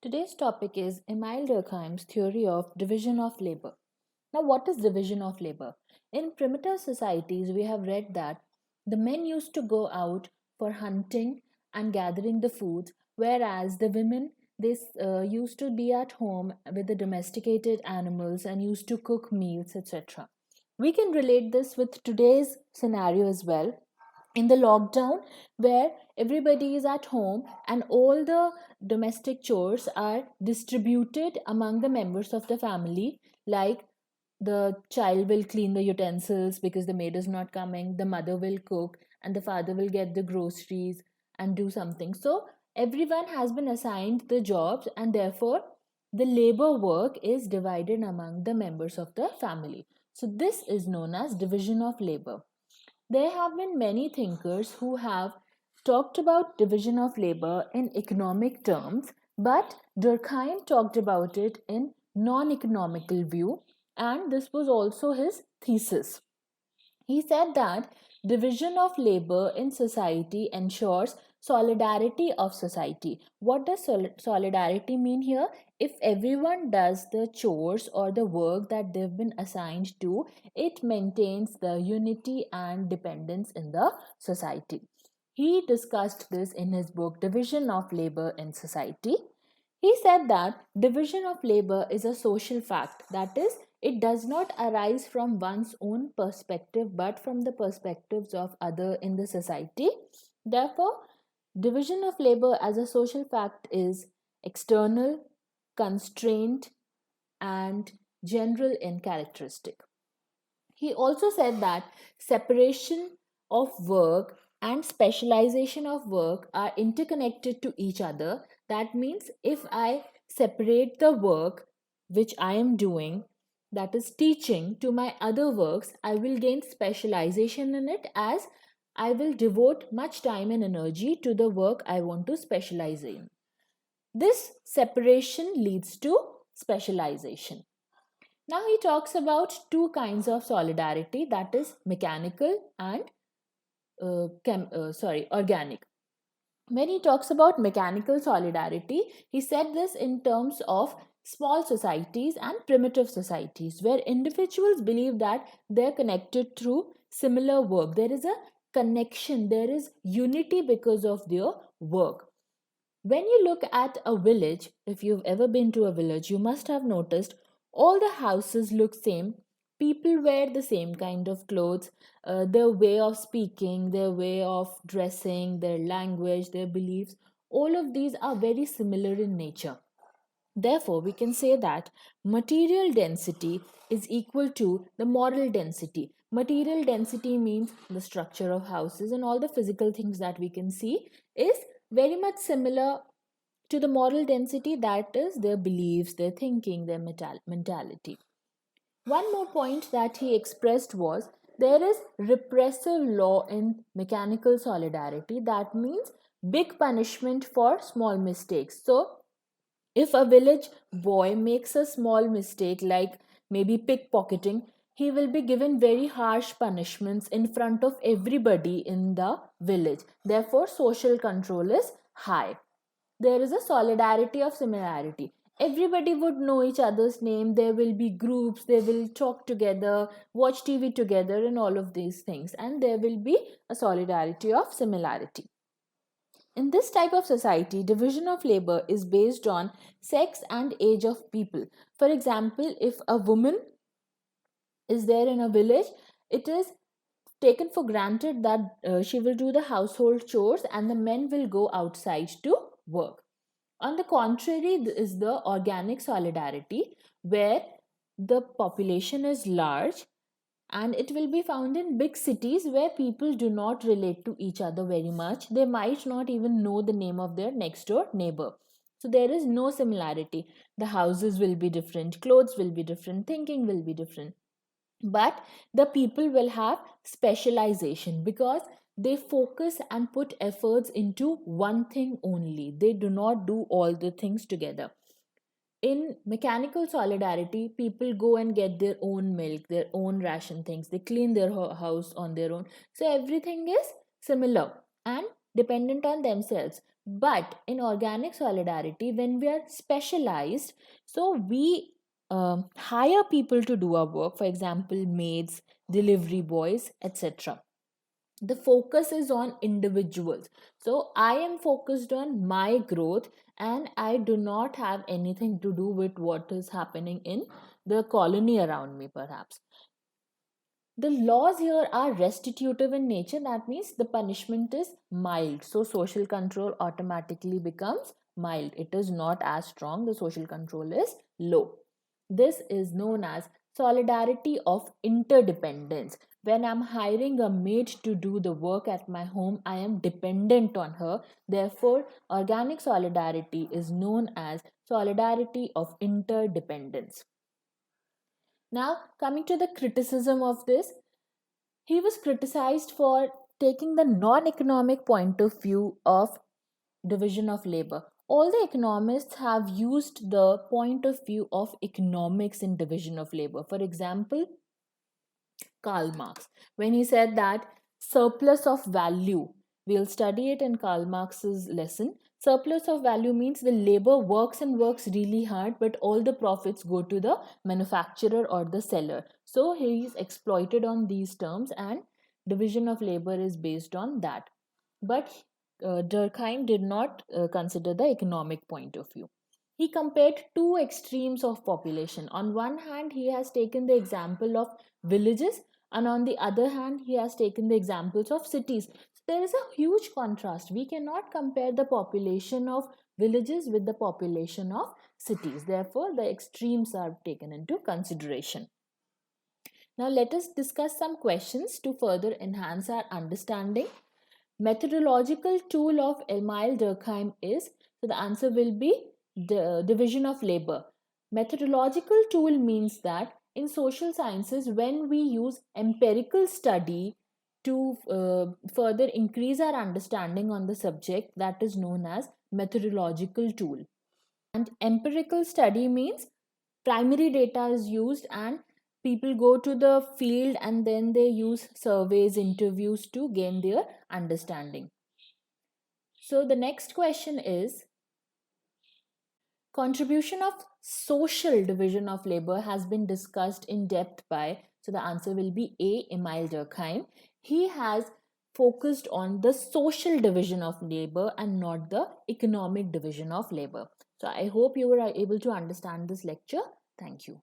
Today's topic is Emile Durkheim's theory of division of labor. Now, what is division of labor? In primitive societies, we have read that the men used to go out for hunting and gathering the foods, whereas the women used to be at home with the domesticated animals and used to cook meals, etc. We can relate this with today's scenario as well in the lockdown where everybody is at home and all the domestic chores are distributed among the members of the family, like the child will clean the utensils because the maid is not coming, the mother will cook, and the father will get the groceries and do something. So everyone has been assigned the jobs, and therefore the labor work is divided among the members of the family. So this is known as division of labor. There have been many thinkers who have talked about division of labor in economic terms, but Durkheim talked about it in non-economical view, and this was also his thesis. He said that division of labor in society ensures solidarity of society. What does solidarity mean here? If everyone does the chores or the work that they've been assigned to, it maintains the unity and dependence in the society. He discussed this in his book Division of Labor in Society. He said that division of labor is a social fact, that is, it does not arise from one's own perspective but from the perspectives of other in the society. Therefore, division of labor as a social fact is external, constrained, and general in characteristic. He also said that separation of work and specialization of work are interconnected to each other. That means if I separate the work which I am doing, that is teaching, to my other works, I will gain specialization in it as I will devote much time and energy to the work I want to specialize in. This separation leads to specialization. Now he talks about two kinds of solidarity, that is mechanical and organic. When he talks about mechanical solidarity, he said this in terms of small societies and primitive societies where individuals believe that they're connected through similar work. There is a connection, there is unity because of their work. When you look at a village, if you've ever been to a village, you must have noticed all the houses look same. People wear the same kind of clothes. Their way of speaking, their way of dressing, their language, their beliefs, all of these are very similar in nature. Therefore, we can say that material density is equal to the moral density. Material density means the structure of houses and all the physical things that we can see is very much similar to the moral density, that is, their beliefs, their thinking, their mentality. One more point that he expressed was there is repressive law in mechanical solidarity. That means big punishment for small mistakes. So, if a village boy makes a small mistake, like maybe pickpocketing, he will be given very harsh punishments in front of everybody in the village. Therefore, social control is high. There is a solidarity of similarity. Everybody would know each other's name. There will be groups, they will talk together, watch TV together, and all of these things. And there will be a solidarity of similarity. In this type of society, division of labor is based on sex and age of people. For example, if a woman is there in a village, it is taken for granted that she will do the household chores and the men will go outside to work. On the contrary, is the organic solidarity where the population is large and it will be found in big cities where people do not relate to each other very much. They might not even know the name of their next door neighbor. So there is no similarity. The houses will be different, clothes will be different, thinking will be different. But the people will have specialization because they focus and put efforts into one thing only. They do not do all the things together. In mechanical solidarity, people go and get their own milk, their own ration things, they clean their house on their own. So everything is similar and dependent on themselves. But in organic solidarity, when we are specialized, so we hire people to do our work, for example, maids, delivery boys, etc. The focus is on individuals. So I am focused on my growth, and I do not have anything to do with what is happening in the colony around me, perhaps. The laws here are restitutive in nature. That means the punishment is mild. So social control automatically becomes mild. It is not as strong. The social control is low. This is known as solidarity of interdependence. When I'm hiring a maid to do the work at my home, I am dependent on her. Therefore, organic solidarity is known as solidarity of interdependence. Now, coming to the criticism of this, he was criticized for taking the non economic point of view of division of labor. All the economists have used the point of view of economics in division of labor. For example, Karl Marx, when he said that surplus of value, we'll study it in Karl Marx's lesson. Surplus of value means the labor works and works really hard, but all the profits go to the manufacturer or the seller. So he is exploited on these terms, and division of labor is based on that. But Durkheim did not consider the economic point of view. He compared two extremes of population. On one hand, he has taken the example of villages, and on the other hand, he has taken the examples of cities. So there is a huge contrast. We cannot compare the population of villages with the population of cities. Therefore, the extremes are taken into consideration. Now, let us discuss some questions to further enhance our understanding. Methodological tool of Emile Durkheim is, so the answer will be the division of labor. Methodological tool means that in social sciences, when we use empirical study to further increase our understanding on the subject, that is known as methodological tool. And empirical study means primary data is used, and people go to the field and then they use surveys, interviews to gain their understanding. So the next question is, contribution of social division of labor has been discussed in depth by, so the answer will be A, Emile Durkheim. He has focused on the social division of labor and not the economic division of labor. So I hope you were able to understand this lecture. Thank you.